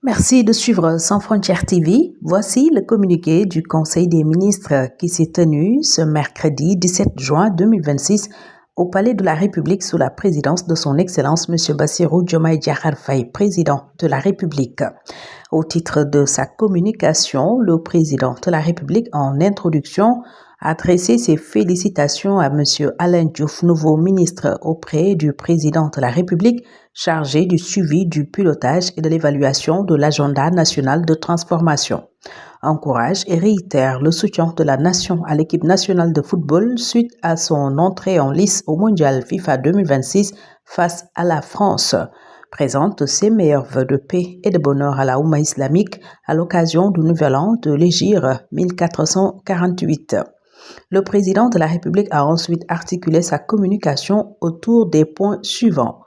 Merci de suivre Sans Frontières TV. Voici le communiqué du Conseil des ministres qui s'est tenu ce mercredi 17 juin 2026 au Palais de la République sous la présidence de son Excellence M. Bassirou Diomaye Diakhar Faye, président de la République. Au titre de sa communication, le président de la République, en introduction, a adressé ses félicitations à M. Alain Diouf, nouveau ministre auprès du président de la République, chargé du suivi, du pilotage et de l'évaluation de l'agenda national de transformation. Encourage et réitère le soutien de la nation à l'équipe nationale de football suite à son entrée en lice au Mondial FIFA 2026 face à la France. Présente ses meilleurs vœux de paix et de bonheur à la Oumma islamique à l'occasion du Nouvel An de l'Hégire 1448. Le président de la République a ensuite articulé sa communication autour des points suivants.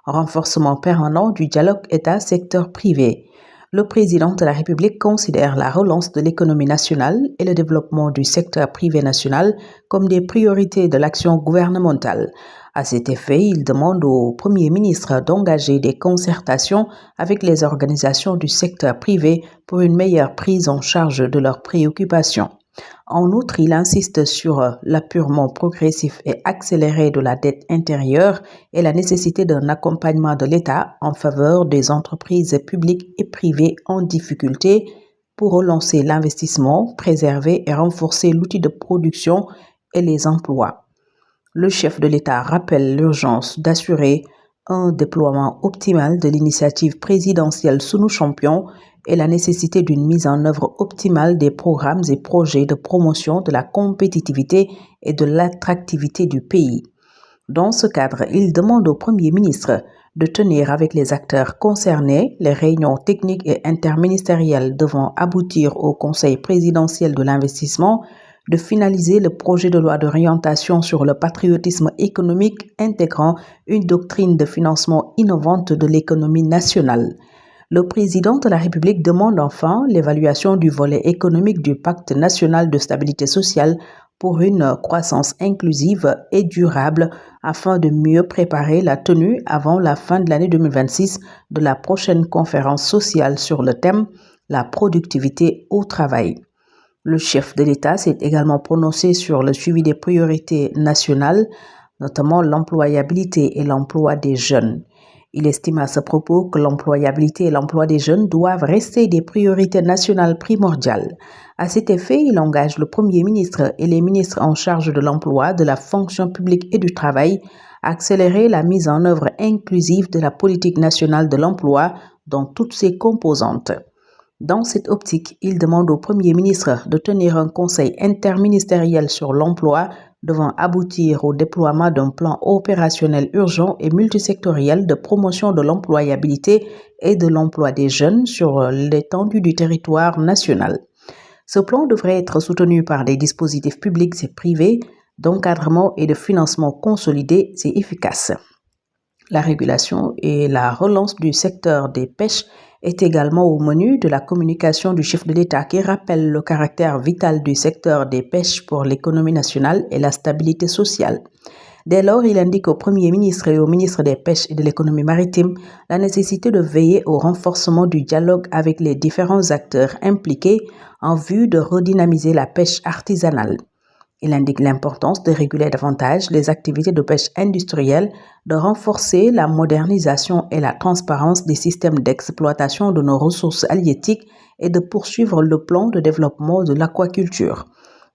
Renforcement permanent du dialogue État-secteur privé. Le président de la République considère la relance de l'économie nationale et le développement du secteur privé national comme des priorités de l'action gouvernementale. À cet effet, il demande au Premier ministre d'engager des concertations avec les organisations du secteur privé pour une meilleure prise en charge de leurs préoccupations. En outre, il insiste sur l'apurement progressif et accéléré de la dette intérieure et la nécessité d'un accompagnement de l'État en faveur des entreprises publiques et privées en difficulté pour relancer l'investissement, préserver et renforcer l'outil de production et les emplois. Le chef de l'État rappelle l'urgence d'assurer un déploiement optimal de l'initiative présidentielle sous nos champions et la nécessité d'une mise en œuvre optimale des programmes et projets de promotion de la compétitivité et de l'attractivité du pays. Dans ce cadre, il demande au Premier ministre de tenir avec les acteurs concernés les réunions techniques et interministérielles devant aboutir au Conseil présidentiel de l'investissement, de finaliser le projet de loi d'orientation sur le patriotisme économique intégrant une doctrine de financement innovante de l'économie nationale. Le président de la République demande enfin l'évaluation du volet économique du Pacte national de stabilité sociale pour une croissance inclusive et durable afin de mieux préparer la tenue avant la fin de l'année 2026 de la prochaine conférence sociale sur le thème « La productivité au travail ». Le chef de l'État s'est également prononcé sur le suivi des priorités nationales, notamment l'employabilité et l'emploi des jeunes. Il estime à ce propos que l'employabilité et l'emploi des jeunes doivent rester des priorités nationales primordiales. À cet effet, il engage le Premier ministre et les ministres en charge de l'emploi, de la fonction publique et du travail à accélérer la mise en œuvre inclusive de la politique nationale de l'emploi dans toutes ses composantes. Dans cette optique, il demande au Premier ministre de tenir un conseil interministériel sur l'emploi devant aboutir au déploiement d'un plan opérationnel urgent et multisectoriel de promotion de l'employabilité et de l'emploi des jeunes sur l'étendue du territoire national. Ce plan devrait être soutenu par des dispositifs publics et privés d'encadrement et de financement consolidés et efficaces. La régulation et la relance du secteur des pêches est également au menu de la communication du chef de l'État qui rappelle le caractère vital du secteur des pêches pour l'économie nationale et la stabilité sociale. Dès lors, il indique au Premier ministre et au ministre des Pêches et de l'économie maritime la nécessité de veiller au renforcement du dialogue avec les différents acteurs impliqués en vue de redynamiser la pêche artisanale. Il indique l'importance de réguler davantage les activités de pêche industrielle, de renforcer la modernisation et la transparence des systèmes d'exploitation de nos ressources halieutiques et de poursuivre le plan de développement de l'aquaculture.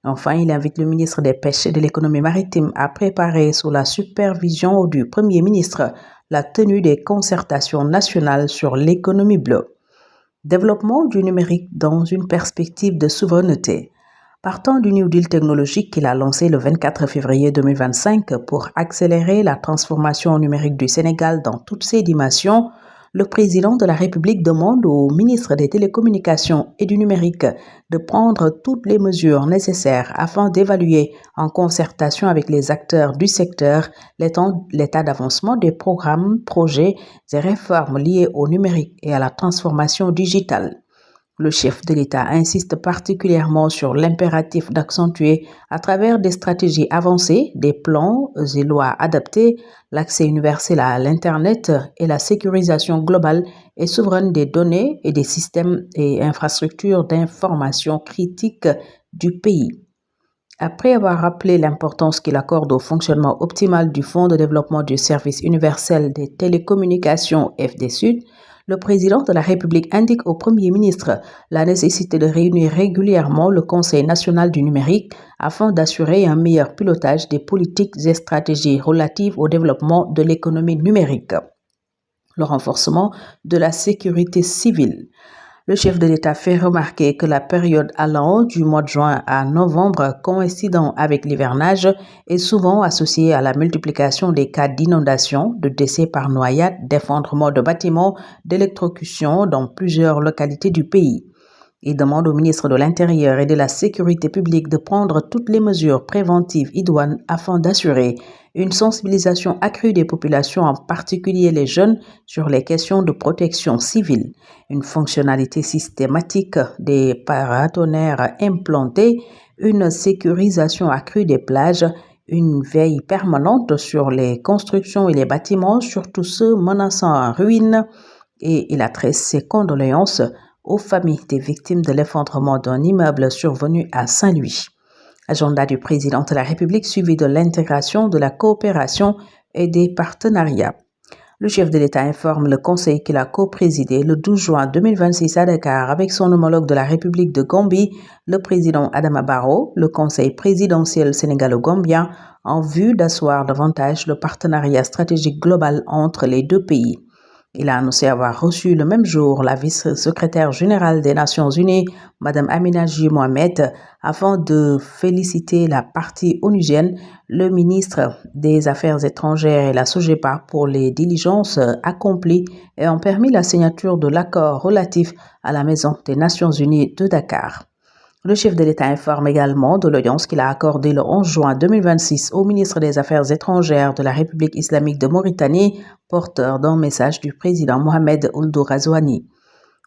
Enfin, il invite le ministre des Pêches et de l'économie maritime à préparer sous la supervision du Premier ministre la tenue des concertations nationales sur l'économie bleue. Développement du numérique dans une perspective de souveraineté. Partant du New Deal technologique qu'il a lancé le 24 février 2025 pour accélérer la transformation numérique du Sénégal dans toutes ses dimensions, le président de la République demande au ministre des Télécommunications et du Numérique de prendre toutes les mesures nécessaires afin d'évaluer, en concertation avec les acteurs du secteur, l'état d'avancement des programmes, projets et réformes liés au numérique et à la transformation digitale. Le chef de l'État insiste particulièrement sur l'impératif d'accentuer, à travers des stratégies avancées, des plans et lois adaptés, l'accès universel à l'Internet et la sécurisation globale et souveraine des données et des systèmes et infrastructures d'information critiques du pays. Après avoir rappelé l'importance qu'il accorde au fonctionnement optimal du Fonds de développement du service universel des télécommunications FDSUD, le président de la République indique au Premier ministre la nécessité de réunir régulièrement le Conseil national du numérique afin d'assurer un meilleur pilotage des politiques et stratégies relatives au développement de l'économie numérique. Le renforcement de la sécurité civile. Le chef de l'État fait remarquer que la période allant du mois de juin à novembre coïncidant avec l'hivernage est souvent associée à la multiplication des cas d'inondation, de décès par noyade, d'effondrement de bâtiments, d'électrocution dans plusieurs localités du pays. Il demande au ministre de l'Intérieur et de la Sécurité publique de prendre toutes les mesures préventives idoines afin d'assurer une sensibilisation accrue des populations, en particulier les jeunes, sur les questions de protection civile, une fonctionnalité systématique des paratonnerres implantés, une sécurisation accrue des plages, une veille permanente sur les constructions et les bâtiments, surtout ceux menaçant en ruine, et il adresse ses condoléances aux familles des victimes de l'effondrement d'un immeuble survenu à Saint-Louis. Agenda du président de la République suivi de l'intégration, de la coopération et des partenariats. Le chef de l'État informe le conseil qu'il a co-présidé le 12 juin 2026 à Dakar avec son homologue de la République de Gambie, le président Adama Barrow, le conseil présidentiel sénégalo-gambien, en vue d'asseoir davantage le partenariat stratégique global entre les deux pays. Il a annoncé avoir reçu le même jour la vice-secrétaire générale des Nations Unies, Mme Amina J. Mohamed, afin de féliciter la partie onusienne, le ministre des Affaires étrangères et la SOGEPA pour les diligences accomplies et ont permis la signature de l'accord relatif à la Maison des Nations Unies de Dakar. Le chef de l'État informe également de l'audience qu'il a accordée le 11 juin 2026 au ministre des Affaires étrangères de la République islamique de Mauritanie, porteur d'un message du président Mohamed Ould Ghazouani.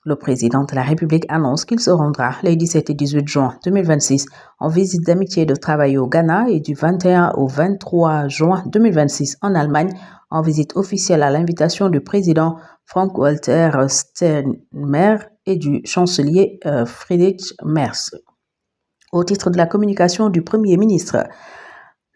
Le président de la République annonce qu'il se rendra les 17 et 18 juin 2026 en visite d'amitié de travail au Ghana et du 21 au 23 juin 2026 en Allemagne en visite officielle à l'invitation du président Frank-Walter Steinmeier et du chancelier Friedrich Merz. Au titre de la communication du Premier ministre,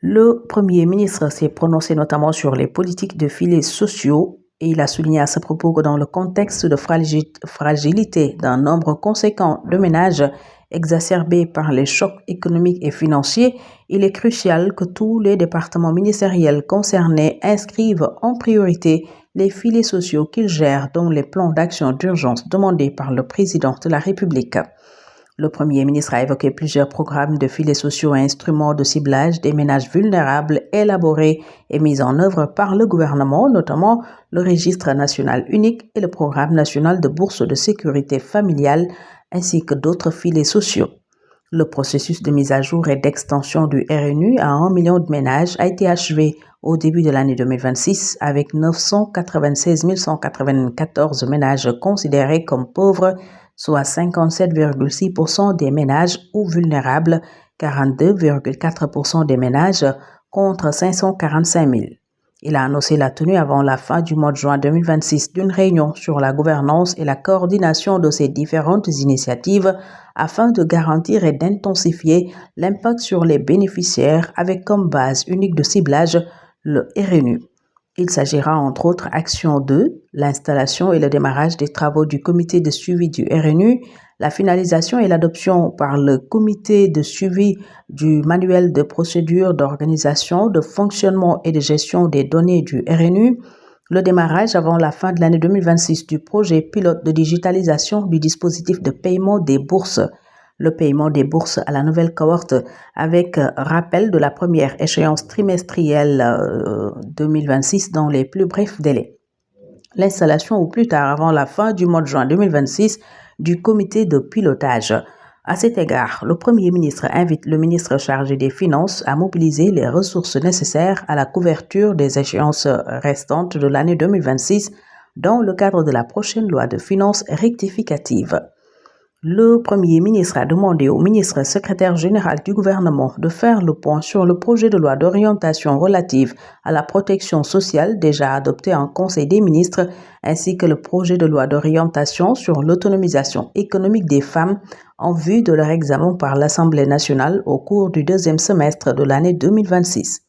le Premier ministre s'est prononcé notamment sur les politiques de filets sociaux et il a souligné à ce propos que dans le contexte de fragilité d'un nombre conséquent de ménages exacerbés par les chocs économiques et financiers, il est crucial que tous les départements ministériels concernés inscrivent en priorité les filets sociaux qu'ils gèrent dans les plans d'action d'urgence demandés par le président de la République. Le Premier ministre a évoqué plusieurs programmes de filets sociaux et instruments de ciblage des ménages vulnérables élaborés et mis en œuvre par le gouvernement, notamment le registre national unique et le programme national de bourse de sécurité familiale, ainsi que d'autres filets sociaux. Le processus de mise à jour et d'extension du RNU à 1 million de ménages a été achevé au début de l'année 2026 avec 996 194 ménages considérés comme pauvres, soit 57,6% des ménages ou vulnérables, 42,4% des ménages contre 545 000. Il a annoncé la tenue avant la fin du mois de juin 2026 d'une réunion sur la gouvernance et la coordination de ces différentes initiatives afin de garantir et d'intensifier l'impact sur les bénéficiaires avec comme base unique de ciblage le RNU. Il s'agira entre autres actions de l'installation et le démarrage des travaux du comité de suivi du RNU, la finalisation et l'adoption par le comité de suivi du manuel de procédure d'organisation, de fonctionnement et de gestion des données du RNU, le démarrage avant la fin de l'année 2026 du projet pilote de digitalisation du dispositif de paiement des bourses, le paiement des bourses à la nouvelle cohorte avec rappel de la première échéance trimestrielle 2026 dans les plus brefs délais. L'installation au plus tard avant la fin du mois de juin 2026 du comité de pilotage. À cet égard, le Premier ministre invite le ministre chargé des Finances à mobiliser les ressources nécessaires à la couverture des échéances restantes de l'année 2026 dans le cadre de la prochaine loi de finances rectificative. Le Premier ministre a demandé au ministre secrétaire général du gouvernement de faire le point sur le projet de loi d'orientation relative à la protection sociale déjà adopté en Conseil des ministres, ainsi que le projet de loi d'orientation sur l'autonomisation économique des femmes en vue de leur examen par l'Assemblée nationale au cours du deuxième semestre de l'année 2026.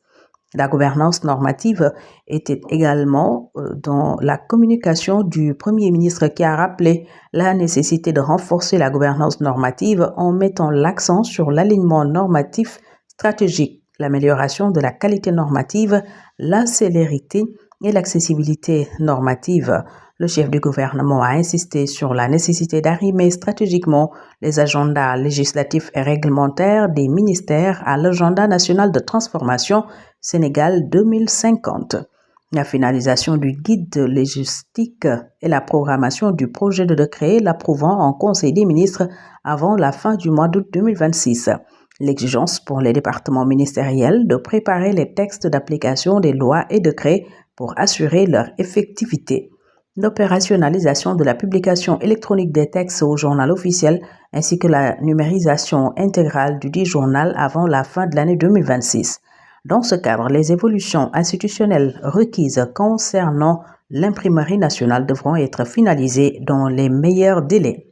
La gouvernance normative était également dans la communication du Premier ministre qui a rappelé la nécessité de renforcer la gouvernance normative en mettant l'accent sur l'alignement normatif stratégique, l'amélioration de la qualité normative, la célérité et l'accessibilité normative. Le chef du gouvernement a insisté sur la nécessité d'arrimer stratégiquement les agendas législatifs et réglementaires des ministères à l'agenda national de transformation Sénégal 2050. La finalisation du guide légistique et la programmation du projet de décret l'approuvant en Conseil des ministres avant la fin du mois d'août 2026. L'exigence pour les départements ministériels de préparer les textes d'application des lois et décrets pour assurer leur effectivité. L'opérationnalisation de la publication électronique des textes au journal officiel ainsi que la numérisation intégrale du dit journal avant la fin de l'année 2026. Dans ce cadre, les évolutions institutionnelles requises concernant l'imprimerie nationale devront être finalisées dans les meilleurs délais.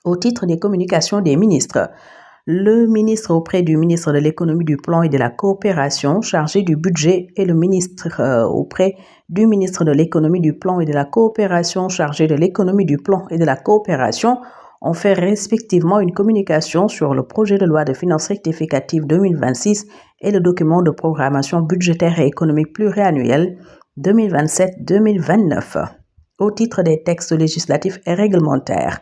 Au titre des communications des ministres, le ministre auprès du ministre de l'économie, du plan et de la coopération chargé du budget et le ministre auprès du ministre de l'économie, du plan et de la coopération chargé de l'économie, du plan et de la coopération ont fait respectivement une communication sur le projet de loi de finances rectificative 2026 et le document de programmation budgétaire et économique pluriannuel 2027-2029. Au titre des textes législatifs et réglementaires,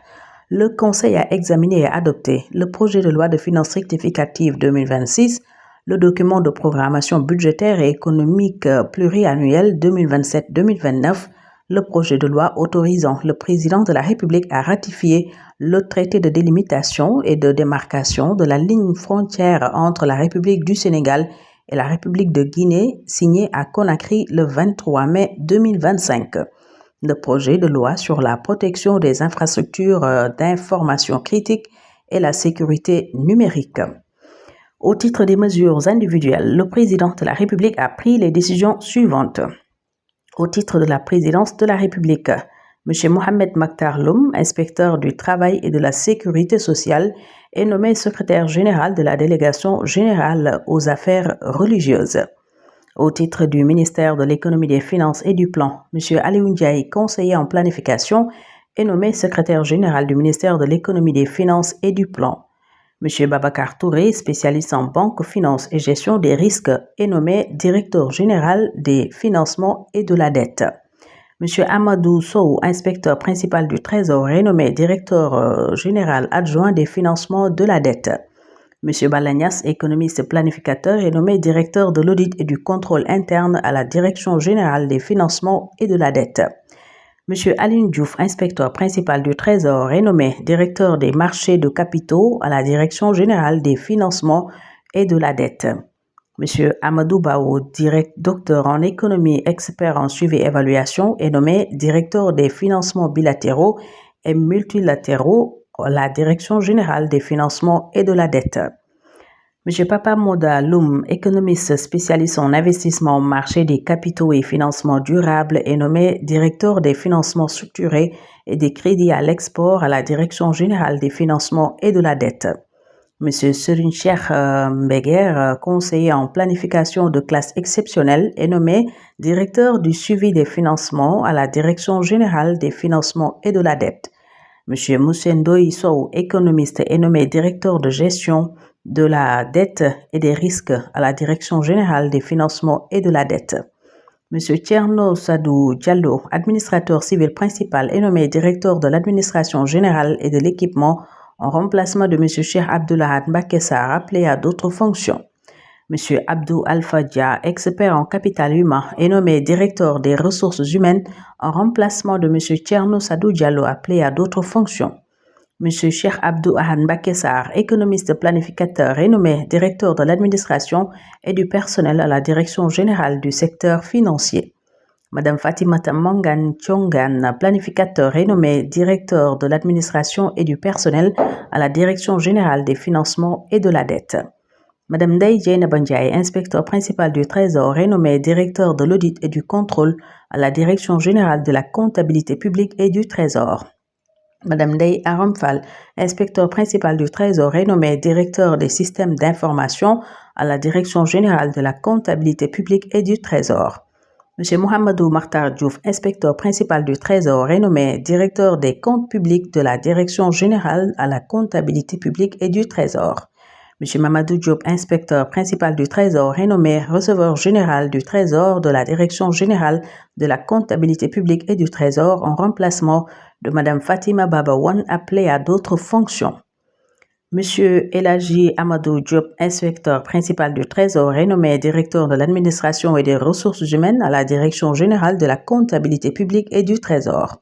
le Conseil a examiné et adopté le projet de loi de finances rectificative 2026, le document de programmation budgétaire et économique pluriannuel 2027-2029, le projet de loi autorisant le président de la République à ratifier le traité de délimitation et de démarcation de la ligne frontière entre la République du Sénégal et la République de Guinée, signé à Conakry le 23 mai 2025. Le projet de loi sur la protection des infrastructures d'information critique et la sécurité numérique. Au titre des mesures individuelles, le président de la République a pris les décisions suivantes. Au titre de la présidence de la République, M. Mohamed Makhtar Loum, inspecteur du travail et de la sécurité sociale, est nommé secrétaire général de la délégation générale aux affaires religieuses. Au titre du ministère de l'économie, des finances et du plan, M. Aliou Ndiaye, conseiller en planification, est nommé secrétaire général du ministère de l'économie, des finances et du plan. M. Babacar Touré, spécialiste en banque, finance et gestion des risques, est nommé directeur général des financements et de la dette. M. Amadou Sow, inspecteur principal du Trésor, est nommé directeur général adjoint des financements de la dette. M. Balagnas, économiste planificateur, est nommé directeur de l'audit et du contrôle interne à la Direction générale des financements et de la dette. M. Aline Diouf, inspecteur principal du Trésor, est nommé directeur des marchés de capitaux à la Direction générale des financements et de la dette. M. Amadou Bao, docteur en économie, expert en suivi et évaluation, est nommé directeur des financements bilatéraux et multilatéraux à la Direction générale des financements et de la dette. M. Papa Moda Loum, économiste spécialiste en investissement au marché des capitaux et financements durables, est nommé directeur des financements structurés et des crédits à l'export à la Direction générale des financements et de la dette. M. Serine Cheikh Mbeguer, conseiller en planification de classe exceptionnelle, est nommé directeur du suivi des financements à la Direction générale des financements et de la dette. M. Moussendo Sow, économiste, est nommé directeur de gestion de la dette et des risques à la Direction générale des financements et de la dette. M. Tierno Sadou Diallo, administrateur civil principal, est nommé directeur de l'administration générale et de l'équipement en remplacement de M. Cheikh Abdoulahad Mbakessar, appelé à d'autres fonctions. M. Abdou Alpha Dia, expert en capital humain, est nommé directeur des ressources humaines en remplacement de M. Tierno Sadou Diallo, appelé à d'autres fonctions. M. Cheikh Abdou Ahad Mbakessar, économiste planificateur, est nommé directeur de l'administration et du personnel à la Direction générale du secteur financier. Madame Fatimata Mangan Chongan, planificateur renommé, directeur de l'administration et du personnel à la Direction générale des financements et de la dette. Madame Ndeye Dieynaba Ndiaye, inspecteur principal du Trésor, renommé directeur de l'audit et du contrôle à la Direction générale de la comptabilité publique et du Trésor. Madame Ndeye Aram Fall, inspecteur principal du Trésor, renommé directeur des systèmes d'information à la Direction générale de la comptabilité publique et du Trésor. Monsieur Mohamedou Makhtar Diouf, inspecteur principal du Trésor, renommé directeur des comptes publics de la Direction générale à la comptabilité publique et du Trésor. Monsieur Mamadou Diop, inspecteur principal du Trésor, renommé receveur général du Trésor de la Direction générale de la comptabilité publique et du Trésor, en remplacement de Madame Fatima Babawan, appelée à d'autres fonctions. Monsieur Elhaji Amadou Diop, inspecteur principal du Trésor, renommé directeur de l'administration et des ressources humaines à la Direction générale de la comptabilité publique et du Trésor.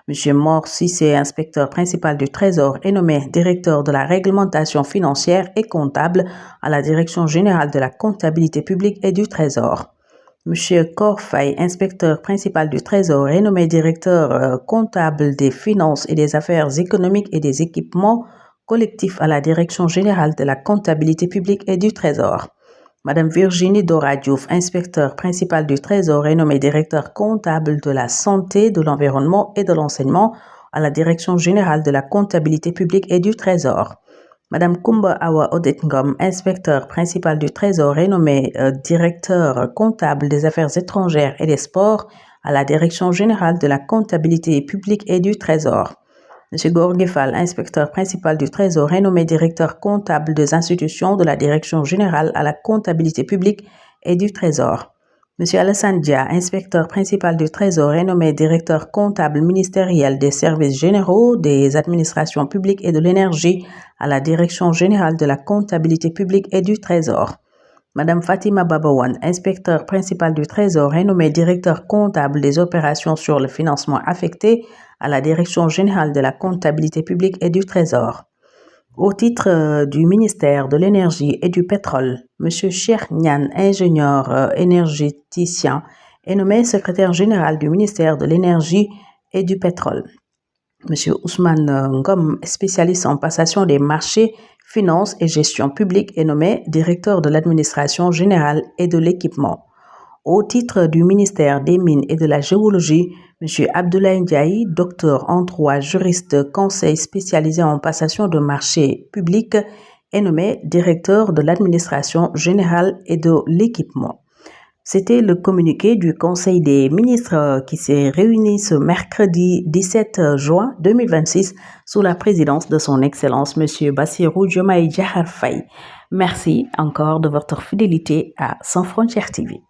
Monsieur Mor Sissé, inspecteur principal du Trésor, est nommé directeur de la réglementation financière et comptable à la Direction générale de la comptabilité publique et du Trésor. Monsieur Korfay, inspecteur principal du Trésor, est nommé directeur comptable des finances et des affaires économiques et des équipements collectifs à la Direction générale de la comptabilité publique et du Trésor. Madame Virginie Dora Diouf, inspecteur principal du Trésor, est nommée directeur comptable de la santé, de l'environnement et de l'enseignement à la Direction générale de la comptabilité publique et du Trésor. Madame Kumba Awa Odetngom, inspecteur principal du Trésor, est nommée directeur comptable des affaires étrangères et des sports à la Direction générale de la comptabilité publique et du Trésor. Monsieur Gorgefal, inspecteur principal du Trésor, est nommé directeur comptable des institutions de la Direction générale à la comptabilité publique et du Trésor. Monsieur Alassane Dia, inspecteur principal du Trésor, est nommé directeur comptable ministériel des services généraux, des administrations publiques et de l'énergie à la Direction générale de la comptabilité publique et du Trésor. Madame Fatima Babawan, inspecteur principal du Trésor, est nommée directeur comptable des opérations sur le financement affecté à la Direction générale de la comptabilité publique et du Trésor. Au titre du ministère de l'Énergie et du Pétrole, M. Cheikh Niane, ingénieur énergéticien, est nommé secrétaire général du ministère de l'Énergie et du Pétrole. M. Ousmane Ngom, spécialiste en passation des marchés, finances et gestion publique, est nommé directeur de l'administration générale et de l'équipement. Au titre du ministère des Mines et de la Géologie, M. Abdoulaye Ndiaye, docteur en droit, juriste, conseil spécialisé en passation de marchés publics, est nommé directeur de l'administration générale et de l'équipement. C'était le communiqué du Conseil des ministres qui s'est réuni ce mercredi 17 juin 2026 sous la présidence de son Excellence M. Bassirou Diomaye Diakhar Faye. Merci encore de votre fidélité à Sans Frontières TV.